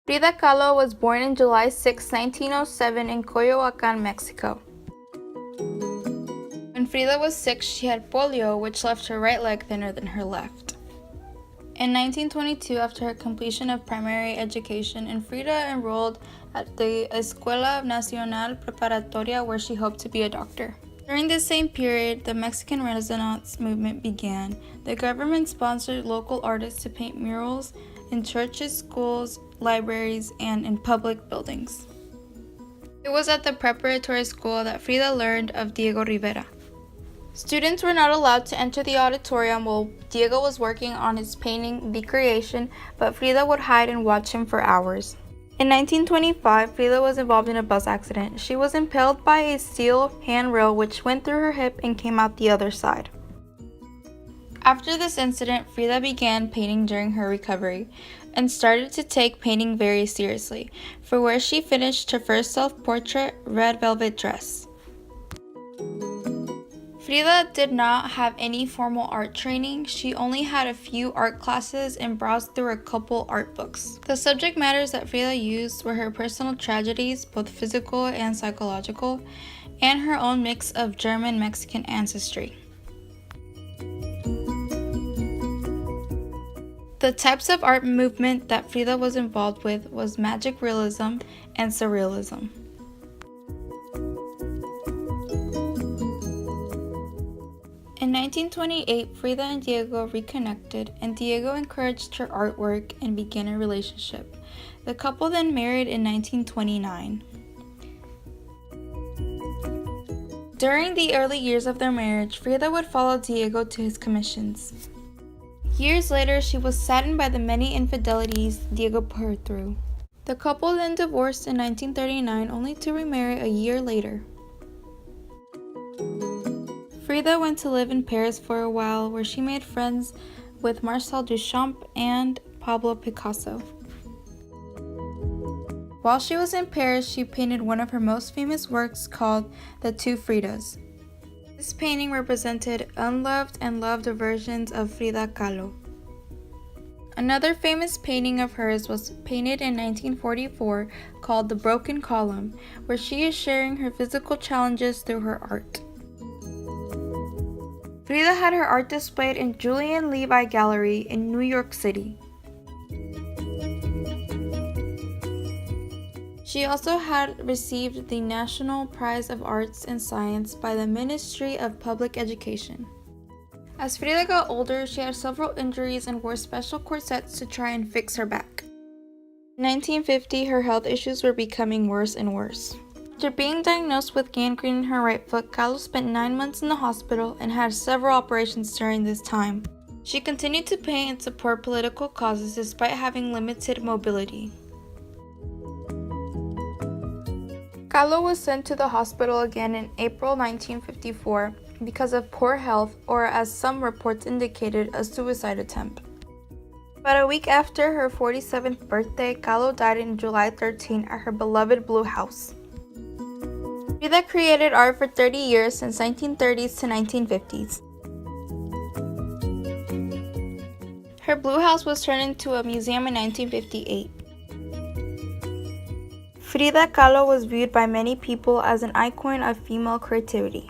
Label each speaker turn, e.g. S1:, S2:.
S1: Frida Kahlo was born on July 6, 1907 in Coyoacán, Mexico. When Frida was 6, she had polio, which left her right leg thinner than her left. In 1922, after her completion of primary education, Frida enrolled at the Escuela Nacional Preparatoria, where she hoped to be a doctor. During this same period, the Mexican Renaissance movement began. The government sponsored local artists to paint murals in churches, schools, libraries, and in public buildings. It was at the preparatory school that Frida learned of Diego Rivera. Students were not allowed to enter the auditorium while Diego was working on his painting, The Creation, but Frida would hide and watch him for hours. In 1925, Frida was involved in a bus accident. She was impaled by a steel handrail which went through her hip and came out the other side. After this incident, Frida began painting during her recovery and started to take painting very seriously, for where she finished her first self-portrait, Red Velvet Dress. Frida did not have any formal art training. She only had a few art classes and browsed through a couple art books. The subject matters that Frida used were her personal tragedies, both physical and psychological, and her own mix of German-Mexican ancestry. The types of art movement that Frida was involved with was magic realism and surrealism. In 1928, Frida and Diego reconnected, and Diego encouraged her artwork and began a relationship. The couple then married in 1929. During the early years of their marriage, Frida would follow Diego to his commissions. Years later, she was saddened by the many infidelities Diego put her through. The couple then divorced in 1939, only to remarry a year later. Frida went to live in Paris for a while, where she made friends with Marcel Duchamp and Pablo Picasso. While she was in Paris, she painted one of her most famous works called The Two Fridas. This painting represented unloved and loved versions of Frida Kahlo. Another famous painting of hers was painted in 1944 called The Broken Column, where she is sharing her physical challenges through her art. Frida had her art displayed in Julian Levy Gallery in New York City. She also had received the National Prize of Arts and Science by the Ministry of Public Education. As Frida got older, she had several injuries and wore special corsets to try and fix her back. In 1950, her health issues were becoming worse and worse. After being diagnosed with gangrene in her right foot, Kahlo spent 9 months in the hospital and had several operations during this time. She continued to paint and support political causes despite having limited mobility. Kahlo was sent to the hospital again in April 1954 because of poor health, or as some reports indicated, a suicide attempt. About a week after her 47th birthday, Kahlo died on July 13 at her beloved Blue House. Frida created art for 30 years, since 1930s to 1950s. Her Blue House was turned into a museum in 1958. Frida Kahlo was viewed by many people as an icon of female creativity.